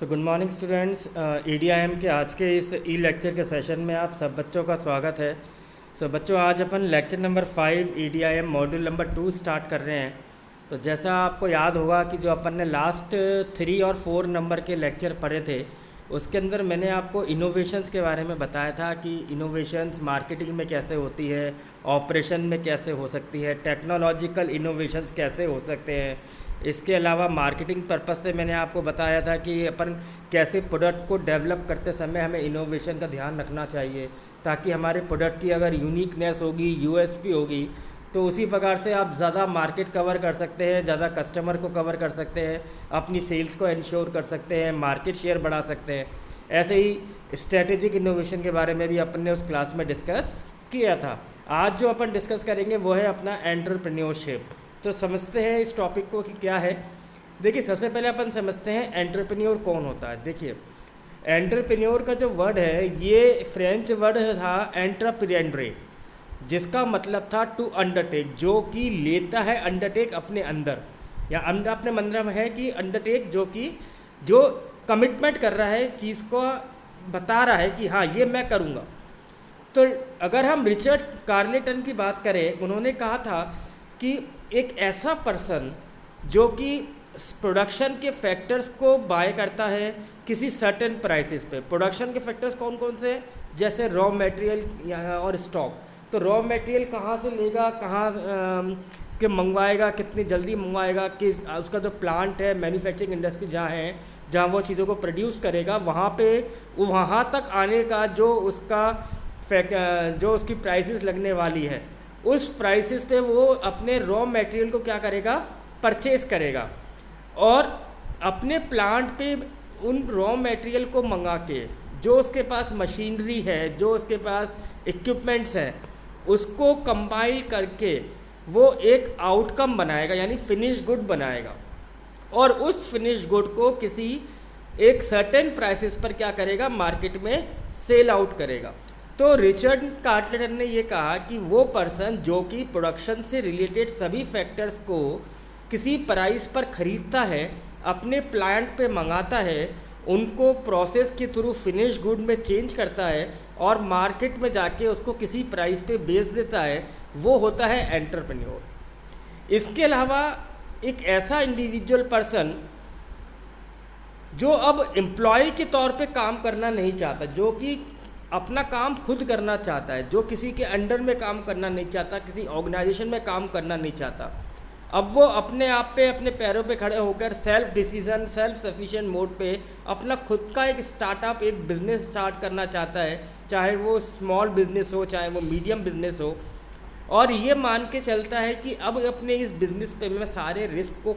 Good morning students. EDIM के आज के इस ई लेक्चर के सेशन में आप सब बच्चों का स्वागत है। बच्चों, आज अपन lecture number 5 EDIM module number 2 start कर रहे हैं। तो जैसा आपको याद होगा कि जो अपन ने लास्ट 3 और 4 नंबर के लेक्चर पढ़े थे, उसके अंदर मैंने आपको इनोवेशंस के बारे में बताया था कि इनोवेशंस मार्केटिंग में कैसे होती है, ऑपरेशन में कैसे हो सकती है, टेक्नोलॉजिकल इनोवेशंस कैसे हो सकते हैं। इसके अलावा मार्केटिंग पर्पस से मैंने आपको बताया था कि अपन कैसे प्रोडक्ट को डेवलप करते समय हमें इनोवेशन का ध्यान रखना चाहिए, ताकि हमारे प्रोडक्ट की अगर यूनिकनेस होगी, USP होगी, तो उसी प्रकार से आप ज़्यादा मार्केट कवर कर सकते हैं, ज़्यादा कस्टमर को कवर कर सकते हैं, अपनी सेल्स को इंश्योर कर सकते हैं, मार्केट शेयर बढ़ा सकते हैं। ऐसे ही स्ट्रेटेजिक इनोवेशन के बारे में भी अपन ने उस क्लास में डिस्कस किया था। आज जो अपन डिस्कस करेंगे वो है अपना एंटरप्रेन्योरशिप। तो समझते हैं इस टॉपिक को कि क्या है। देखिए, सबसे पहले अपन समझते हैं एंटरप्रेन्योर कौन होता है। देखिए, एंटरप्रेन्योर का जो वर्ड है ये फ्रेंच वर्ड था एंट्रप्रेन्योरे, जिसका मतलब था टू अंडरटेक, जो कि लेता है अंडरटेक अपने अंदर, या अपने मतलब है कि अंडरटेक जो कमिटमेंट कर रहा है, चीज़ को बता रहा है कि हाँ ये मैं करूँगा। तो अगर हम रिचर्ड कार्लेटन की बात करें, उन्होंने कहा था कि एक ऐसा पर्सन जो कि प्रोडक्शन के फैक्टर्स को बाय करता है किसी सर्टेन प्राइसेस पे। प्रोडक्शन के फैक्टर्स कौन कौन से हैं? जैसे रॉ मटेरियल और स्टॉक। तो रॉ मटेरियल कहाँ से लेगा, कहाँ के मंगवाएगा, कितनी जल्दी मंगवाएगा, किस उसका जो प्लांट है, मैन्युफैक्चरिंग इंडस्ट्री जहाँ है, जहाँ वो चीज़ों को प्रोड्यूस करेगा, वहाँ तक आने का जो उसकी प्राइसेस लगने वाली है, उस प्राइसेस पे वो अपने रॉ मटेरियल को क्या करेगा, परचेज करेगा, और अपने प्लांट पे उन रॉ मटेरियल को मंगा के जो उसके पास मशीनरी है, जो उसके पास इक्विपमेंट्स हैं, उसको कंपाइल करके वो एक आउटकम बनाएगा, यानी फिनिश गुड बनाएगा, और उस फिनिश गुड को किसी एक सर्टेन प्राइसेस पर क्या करेगा, मार्केट में सेल आउट करेगा। तो रिचर्ड कार्लेटन ने ये कहा कि वो पर्सन जो कि प्रोडक्शन से रिलेटेड सभी फैक्टर्स को किसी प्राइस पर ख़रीदता है, अपने प्लांट पे मंगाता है, उनको प्रोसेस के थ्रू फिनिश गुड में चेंज करता है और मार्केट में जाके उसको किसी प्राइस पे बेच देता है, वो होता है एंटरप्रेन्योर। इसके अलावा एक ऐसा इंडिविजुअल पर्सन जो अब एम्प्लॉय के तौर पे काम करना नहीं चाहता, जो कि अपना काम खुद करना चाहता है, जो किसी के अंडर में काम करना नहीं चाहता, किसी ऑर्गेनाइजेशन में काम करना नहीं चाहता, अब वो अपने आप पे अपने पैरों पे खड़े होकर self decision, self sufficient mode पे अपना खुद का एक स्टार्टअप, एक बिज़नेस स्टार्ट करना चाहता है, चाहे वो स्मॉल बिज़नेस हो, चाहे वो मीडियम बिज़नेस हो, और ये मान के चलता है कि अब अपने इस बिज़नेस पे मैं सारे रिस्क को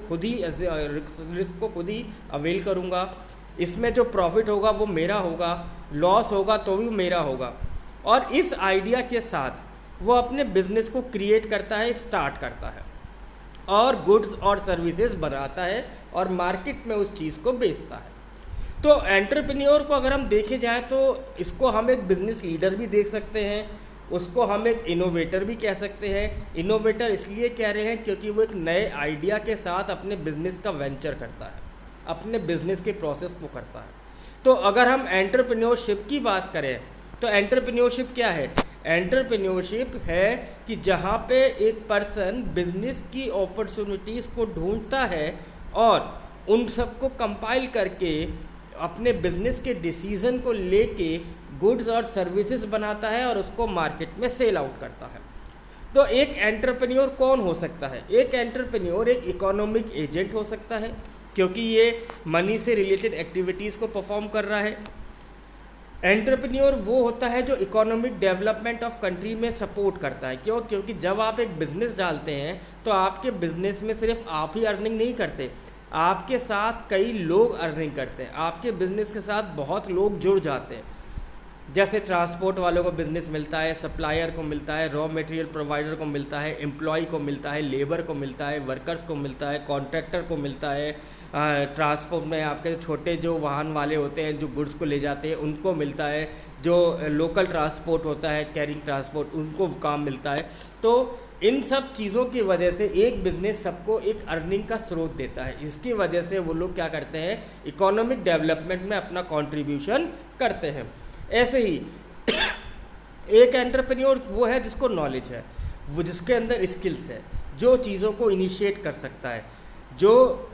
खुद ही अवेल करूँगा, इसमें जो प्रॉफिट होगा वो मेरा होगा, लॉस होगा तो भी मेरा होगा, और इस आइडिया के साथ वो अपने बिजनेस को क्रिएट करता है, स्टार्ट करता है, और गुड्स और सर्विसेज बनाता है और मार्केट में उस चीज़ को बेचता है। तो एंटरप्रेन्योर को अगर हम देखे जाएँ तो इसको हम एक बिज़नेस लीडर भी देख सकते हैं, उसको हम एक इनोवेटर भी कह सकते हैं। इनोवेटर इसलिए कह रहे हैं क्योंकि वो एक नए आइडिया के साथ अपने बिज़नेस का वेंचर करता है, अपने बिजनेस के प्रोसेस को करता है। तो अगर हम एंटरप्रेन्योरशिप की बात करें तो एंटरप्रेन्योरशिप क्या है? एंटरप्रेन्योरशिप है कि जहाँ पे एक पर्सन बिजनेस की अपॉर्चुनिटीज़ को ढूंढता है और उन सबको कंपाइल करके अपने बिजनेस के डिसीजन को लेके गुड्स और सर्विसेज बनाता है और उसको मार्केट में सेल आउट करता है। तो एक एंटरप्रेन्योर कौन हो सकता है? एक एंटरप्रेन्योर एक इकोनॉमिक एजेंट हो सकता है, क्योंकि ये मनी से रिलेटेड एक्टिविटीज़ को परफॉर्म कर रहा है। एंटरप्रेन्योर वो होता है जो इकोनॉमिक डेवलपमेंट ऑफ कंट्री में सपोर्ट करता है। क्यों? क्योंकि जब आप एक बिज़नेस डालते हैं तो आपके बिज़नेस में सिर्फ आप ही अर्निंग नहीं करते, आपके साथ कई लोग अर्निंग करते हैं, आपके बिज़नेस के साथ बहुत लोग जुड़ जाते हैं। जैसे ट्रांसपोर्ट वालों को बिज़नेस मिलता है, सप्लायर को मिलता है, रॉ मटेरियल प्रोवाइडर को मिलता है, एम्प्लॉय को मिलता है, लेबर को मिलता है, वर्कर्स को मिलता है, कॉन्ट्रैक्टर को मिलता है, ट्रांसपोर्ट में आपके छोटे जो वाहन वाले होते हैं जो गुड्स को ले जाते हैं उनको मिलता है, जो लोकल ट्रांसपोर्ट होता है, कैरिंग ट्रांसपोर्ट, उनको काम मिलता है। तो इन सब चीज़ों की वजह से एक बिजनेस सबको एक अर्निंग का स्रोत देता है, इसकी वजह से वो लोग क्या करते हैं, इकोनॉमिक डेवलपमेंट में अपना कंट्रीब्यूशन करते हैं। ऐसे ही एक एंटरप्रेन्योर वो है जिसको नॉलेज है, वो जिसके अंदर स्किल्स है, जो चीज़ों को इनिशिएट कर सकता है, जो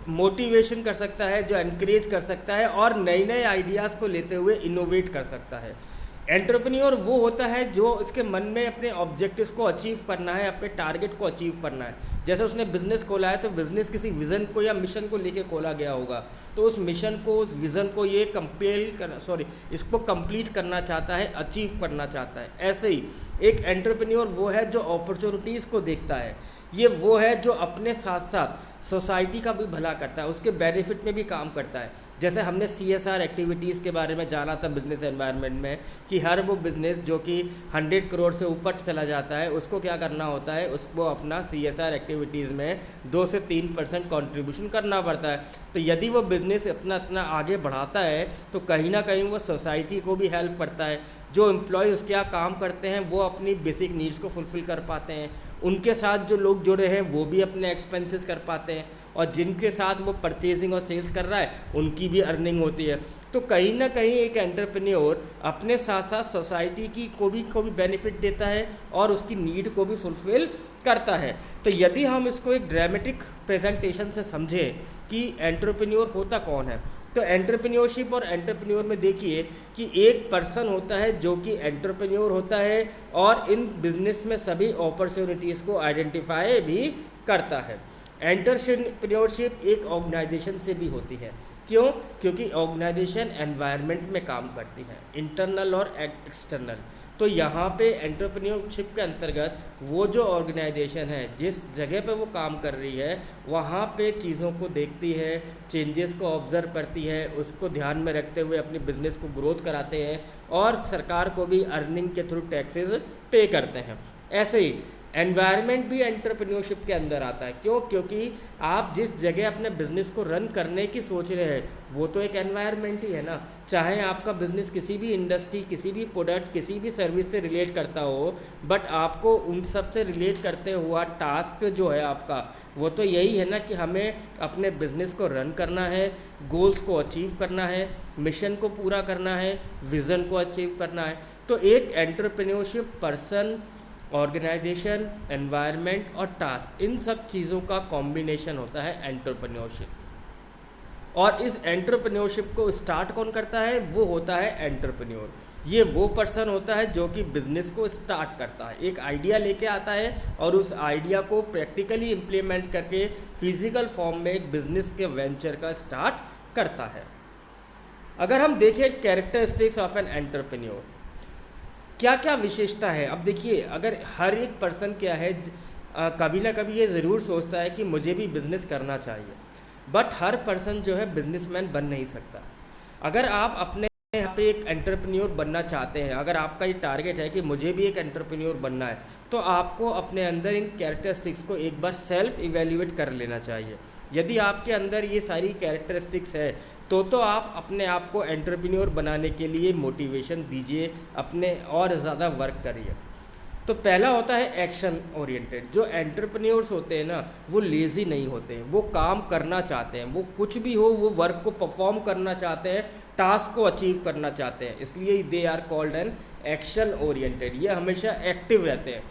मोटिवेशन कर सकता है, जो एनकरेज कर सकता है और नए नए आइडियाज़ को लेते हुए इनोवेट कर सकता है। एंटरप्रेन्योर वो होता है जो इसके मन में अपने ऑब्जेक्टिव्स को अचीव करना है, अपने टारगेट को अचीव करना है। जैसे उसने बिज़नेस खोला है तो बिज़नेस किसी विज़न को या मिशन को लेके खोला गया होगा, तो उस मिशन को, उस विज़न को ये इसको कंप्लीट करना चाहता है, अचीव करना चाहता है। ऐसे ही एक एंटरप्रेन्योर वो है जो अपॉर्चुनिटीज़ को देखता है, ये वो है जो अपने साथ साथ सोसाइटी का भी भला करता है, उसके बेनिफिट में भी काम करता है। जैसे हमने CSR एक्टिविटीज़ के बारे में जाना था बिजनेस एनवायरनमेंट में, कि हर वो बिज़नेस जो कि 100 करोड़ से ऊपर चला जाता है उसको क्या करना होता है, उसको अपना CSR एक्टिविटीज़ में 2 से 3% कंट्रीब्यूशन करना पड़ता है। तो यदि वो बिज़नेस अपना आगे बढ़ाता है तो कहीं ना कहीं वो सोसाइटी को भी हेल्प करता है। जो एम्प्लॉय उसके यहाँ काम करते हैं वो अपनी बेसिक नीड्स को फुलफ़िल कर पाते हैं, उनके साथ जो लोग जुड़े हैं वो भी अपने एक्सपेंसेस कर पाते हैं, और जिनके साथ वो परचेजिंग और सेल्स कर रहा है उनकी भी अर्निंग होती है। तो कहीं ना कहीं एक एंटरप्रेन्योर अपने साथ साथ सोसाइटी की को भी बेनिफिट देता है और उसकी नीड को भी फुलफ़िल करता है। तो यदि हम इसको एक ड्रामेटिक प्रेजेंटेशन से समझें कि एंटरप्रेन्योर होता कौन है, तो एंटरप्रेन्योरशिप और एंटरप्रेन्योर में देखिए कि एक पर्सन होता है जो कि एंटरप्रेन्योर होता है और इन बिजनेस में सभी अपॉर्चुनिटीज़ को आइडेंटिफाई भी करता है। एंटरप्रेन्योरशिप एक ऑर्गेनाइजेशन से भी होती है। क्यों? क्योंकि ऑर्गेनाइजेशन एनवायरनमेंट में काम करती है, इंटरनल और एक्सटर्नल। तो यहाँ पे एंटरप्रेन्योरशिप के अंतर्गत वो जो ऑर्गेनाइजेशन है जिस जगह पे वो काम कर रही है वहाँ पे चीज़ों को देखती है, चेंजेस को ऑब्जर्व करती है, उसको ध्यान में रखते हुए अपने बिजनेस को ग्रोथ कराते हैं और सरकार को भी अर्निंग के थ्रू टैक्सेस पे करते हैं। ऐसे ही एनवायरनमेंट भी एंटरप्रेन्योरशिप के अंदर आता है। क्यों? क्योंकि आप जिस जगह अपने बिजनेस को रन करने की सोच रहे हैं वो तो एक एनवायरनमेंट ही है ना। चाहे आपका बिजनेस किसी भी इंडस्ट्री, किसी भी प्रोडक्ट, किसी भी सर्विस से रिलेट करता हो, बट आपको उन सब से रिलेट करते हुआ टास्क जो है आपका वो तो यही है ना कि हमें अपने बिजनेस को रन करना है, गोल्स को अचीव करना है, मिशन को पूरा करना है, विज़न को अचीव करना है। तो एक एंटरप्रेन्योरशिप पर्सन, ऑर्गेनाइजेशन, एनवायरनमेंट और टास्क, इन सब चीज़ों का कॉम्बिनेशन होता है एंटरप्रेन्योरशिप। और इस एंटरप्रेन्योरशिप को स्टार्ट कौन करता है? वो होता है एंटरप्रेन्योर। ये वो पर्सन होता है जो कि बिज़नेस को स्टार्ट करता है, एक आइडिया लेके आता है और उस आइडिया को प्रैक्टिकली इम्प्लीमेंट करके फिजिकल फॉर्म में एक बिज़नेस के वेंचर का स्टार्ट करता है। अगर हम देखें कैरेक्टरिस्टिक्स ऑफ एन एंटरप्रेन्योर, क्या क्या विशेषता है। अब देखिए, अगर हर एक पर्सन क्या है कभी ना कभी ये ज़रूर सोचता है कि मुझे भी बिज़नेस करना चाहिए, बट हर पर्सन जो है बिजनेसमैन बन नहीं सकता। अगर आप अपने यहाँ पे एक एंटरप्रेन्योर बनना चाहते हैं, अगर आपका ये टारगेट है कि मुझे भी एक एंटरप्रेन्योर बनना है, तो आपको अपने अंदर इन कैरेक्टरिस्टिक्स को एक बार सेल्फ इवेल्युएट कर लेना चाहिए। यदि आपके अंदर ये सारी कैरेक्टरिस्टिक्स है तो आप अपने आप को एंटरप्रेन्योर बनाने के लिए मोटिवेशन दीजिए, अपने और ज़्यादा वर्क करिए। तो पहला होता है एक्शन ओरिएंटेड। जो एंटरप्रेन्योर्स होते हैं ना वो लेज़ी नहीं होते हैं, वो काम करना चाहते हैं, वो कुछ भी हो वो वर्क को परफॉर्म करना चाहते हैं, टास्क को अचीव करना चाहते हैं, इसलिए they are called an action oriented. ये हमेशा एक्टिव रहते हैं,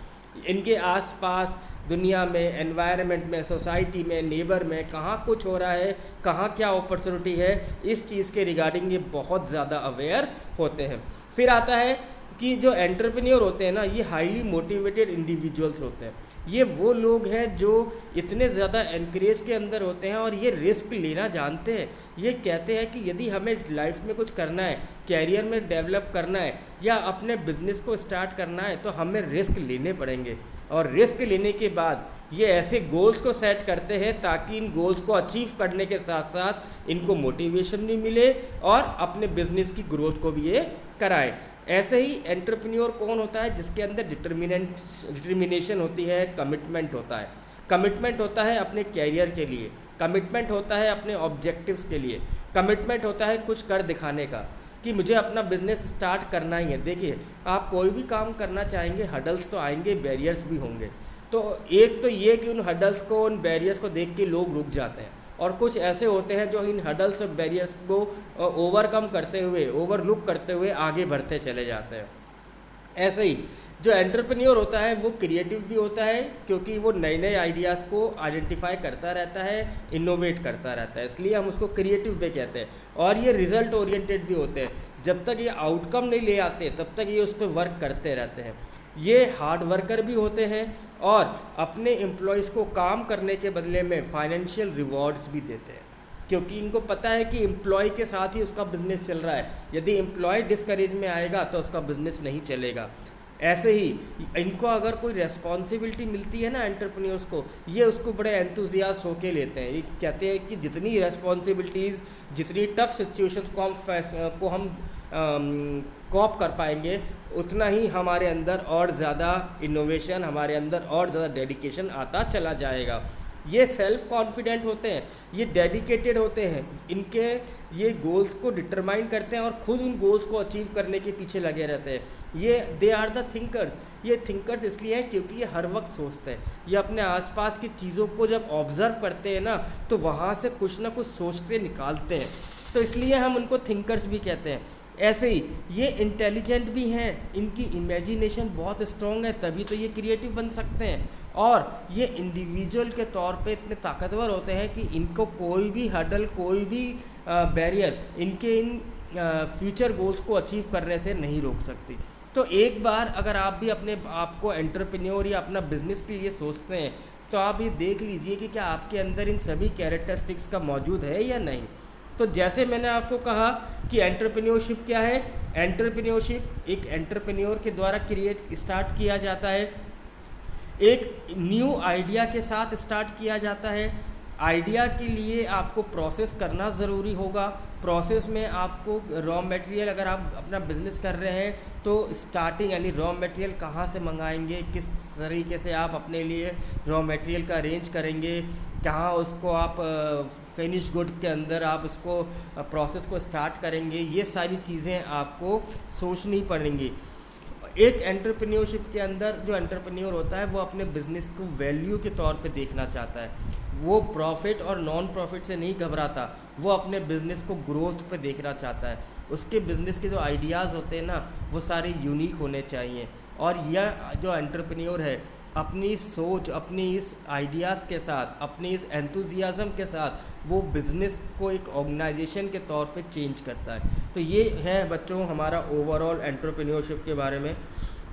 इनके आसपास दुनिया में, एनवायरनमेंट में, सोसाइटी में, नेबर में कहाँ कुछ हो रहा है, कहाँ क्या अपॉर्चुनिटी है, इस चीज़ के रिगार्डिंग ये बहुत ज़्यादा अवेयर होते हैं। फिर आता है कि जो एंटरप्रेन्योर होते हैं ना ये हाईली मोटिवेटेड इंडिविजुअल्स होते हैं। ये वो लोग हैं जो इतने ज़्यादा एनकरेज के अंदर होते हैं और ये रिस्क लेना जानते हैं। ये कहते हैं कि यदि हमें लाइफ में कुछ करना है, कैरियर में डेवलप करना है या अपने बिजनेस को स्टार्ट करना है तो हमें रिस्क लेने पड़ेंगे। और रिस्क लेने के बाद ये ऐसे गोल्स को सेट करते हैं ताकि इन गोल्स को अचीव करने के साथ साथ इनको मोटिवेशन भी मिले और अपने बिजनेस की ग्रोथ को भी ये कराएं। ऐसे ही एंटरप्रेन्योर कौन होता है? जिसके अंदर डिटर्मिनेशन होती है, कमिटमेंट होता है। कमिटमेंट होता है अपने कैरियर के लिए, कमिटमेंट होता है अपने ऑब्जेक्टिव्स के लिए, कमिटमेंट होता है कुछ कर दिखाने का कि मुझे अपना बिजनेस स्टार्ट करना ही है। देखिए, आप कोई भी काम करना चाहेंगे, हडल्स तो आएंगे, बैरियर्स भी होंगे, तो एक तो ये कि उन हडल्स को, उन बैरियर्स को देख के लोग रुक जाते हैं, और कुछ ऐसे होते हैं जो इन हडल्स और बैरियर्स को ओवरकम करते हुए, ओवरलुक करते हुए आगे बढ़ते चले जाते हैं। ऐसे ही जो एंटरप्रेन्योर होता है वो क्रिएटिव भी होता है, क्योंकि वो नए नए आइडियाज़ को आइडेंटिफाई करता रहता है, इनोवेट करता रहता है, इसलिए हम उसको क्रिएटिव भी कहते हैं। और ये रिजल्ट ओरिएंटेड भी होते हैं, जब तक ये आउटकम नहीं ले आते तब तक ये उस पर वर्क करते रहते हैं। ये हार्ड वर्कर भी होते हैं और अपने एम्प्लॉयज़ को काम करने के बदले में फाइनेंशियल रिवॉर्ड्स भी देते हैं, क्योंकि इनको पता है कि एम्प्लॉय के साथ ही उसका बिज़नेस चल रहा है। यदि एम्प्लॉय डिस्करेज में आएगा तो उसका बिज़नेस नहीं चलेगा। ऐसे ही इनको अगर कोई रेस्पॉन्सिबिलिटी मिलती है ना एंटरप्रेन्योर्स को, ये उसको बड़े एंथुजियास्ट होके लेते हैं। ये कहते हैं कि जितनी रेस्पॉन्सिबिलिटीज़, जितनी टफ सिचुएशंस को हम कॉप कर पाएंगे, उतना ही हमारे अंदर और ज़्यादा इनोवेशन, हमारे अंदर और ज़्यादा डेडिकेशन आता चला जाएगा। ये सेल्फ कॉन्फिडेंट होते हैं, ये डेडिकेटेड होते हैं, इनके ये गोल्स को डिटरमाइन करते हैं और ख़ुद उन गोल्स को अचीव करने के पीछे लगे रहते हैं। ये दे आर द थिंकर्स। ये थिंकर्स इसलिए हैं क्योंकि ये हर वक्त सोचते हैं। ये अपने आसपास की चीज़ों को जब ऑब्ज़र्व करते हैं ना, तो वहाँ से कुछ ना कुछ सोचते निकालते हैं, तो इसलिए हम उनको थिंकर्स भी कहते हैं। ऐसे ही ये इंटेलिजेंट भी हैं, इनकी इमेजिनेशन बहुत स्ट्रॉन्ग है, तभी तो ये क्रिएटिव बन सकते हैं। और ये इंडिविजुअल के तौर पे इतने ताकतवर होते हैं कि इनको कोई भी हर्डल, कोई भी बैरियर इनके इन फ्यूचर गोल्स को अचीव करने से नहीं रोक सकती। तो एक बार अगर आप भी अपने आप को एंटरप्रेन्योर या अपना बिजनेस के लिए सोचते हैं, तो आप ये देख लीजिए कि क्या आपके अंदर इन सभी कैरेक्टरिस्टिक्स का मौजूद है या नहीं। तो जैसे मैंने आपको कहा कि एंटरप्रेन्योरशिप क्या है, एंटरप्रेन्योरशिप एक एंटरप्रेन्योर के द्वारा स्टार्ट किया जाता है, एक न्यू आइडिया के साथ स्टार्ट किया जाता है। आइडिया के लिए आपको प्रोसेस करना ज़रूरी होगा। प्रोसेस में आपको रॉ मटेरियल, अगर आप अपना बिज़नेस कर रहे हैं तो स्टार्टिंग यानी रॉ मटेरियल कहाँ से मंगाएंगे, किस तरीके से आप अपने लिए रॉ मटेरियल का अरेंज करेंगे, कहाँ उसको आप फिनिश गुड के अंदर आप उसको प्रोसेस को स्टार्ट करेंगे, ये सारी चीज़ें आपको सोचनी पड़ेंगी। एक एंटरप्रेन्योरशिप के अंदर जो एंटरप्रेन्योर होता है वो अपने बिज़नेस को वैल्यू के तौर पे देखना चाहता है। वो प्रॉफिट और नॉन प्रॉफिट से नहीं घबराता, वो अपने बिज़नेस को ग्रोथ पे देखना चाहता है। उसके बिज़नेस के जो आइडियाज़ होते हैं ना, वो सारे यूनिक होने चाहिए। और यह जो एंटरप्रेन्योर है अपनी सोच, अपनी इस आइडियाज़ के साथ, अपनी इस एंथुजियाज़म के साथ वो बिज़नेस को एक ऑर्गेनाइजेशन के तौर पे चेंज करता है। तो ये है बच्चों हमारा ओवरऑल एंटरप्रेन्योरशिप के बारे में।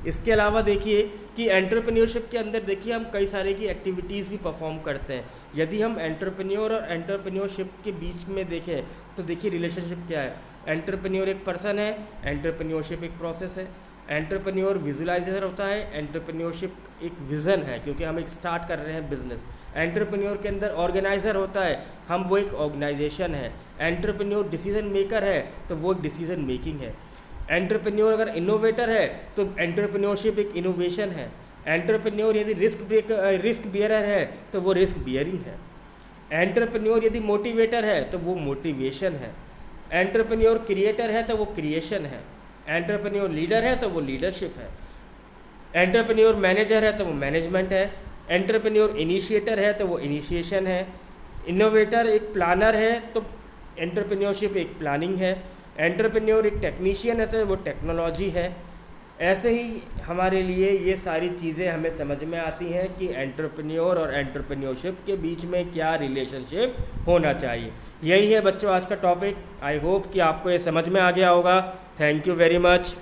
इसके अलावा देखिए कि एंटरप्रेन्योरशिप के अंदर देखिए हम कई सारे की एक्टिविटीज़ भी परफॉर्म करते हैं। यदि हम एंटरप्रेन्योर और एंटरप्रेन्योरशिप के बीच में देखें तो देखिए रिलेशनशिप क्या है। एंटरप्रेन्योर एक पर्सन है, एंटरप्रेन्योरशिप एक प्रोसेस है। एंटरप्रेन्योर विजुलाइजर होता है, एंटरप्रेन्योरशिप एक विज़न है क्योंकि हम एक स्टार्ट कर रहे हैं बिज़नेस। एंटरप्रेन्योर के अंदर ऑर्गेनाइज़र होता है, हम वो एक ऑर्गेनाइजेशन है। एंटरप्रेन्योर डिसीजन मेकर है तो वो एक डिसीजन मेकिंग है। एंटरप्रेन्योर अगर इनोवेटर है तो एंटरप्रेन्योरशिप एक इनोवेशन है। एंटरप्रेन्योर यदि रिस्क बियरर है तो वो रिस्क बियरिंग है। एंटरप्रेन्योर यदि मोटिवेटर है तो वो मोटिवेशन है। एंटरप्रेन्योर क्रिएटर है तो वो क्रिएशन है। एंटरप्रेन्योर लीडर है तो वो लीडरशिप है। एंटरप्रेन्योर मैनेजर है तो वो मैनेजमेंट है। एंटरप्रेन्योर इनिशिएटर है तो वो इनिशिएशन है। इनोवेटर एक प्लानर है तो एंटरप्रेन्योरशिप एक प्लानिंग है। एंटरप्रेन्योर एक टेक्नीशियन है तो वो टेक्नोलॉजी है। ऐसे ही हमारे लिए ये सारी चीज़ें हमें समझ में आती हैं कि एंटरप्रेन्योर और एंटरप्रेन्योरशिप के बीच में क्या रिलेशनशिप होना चाहिए। यही है बच्चों आज का टॉपिक। आई होप कि आपको ये समझ में आ गया होगा। Thank you very much.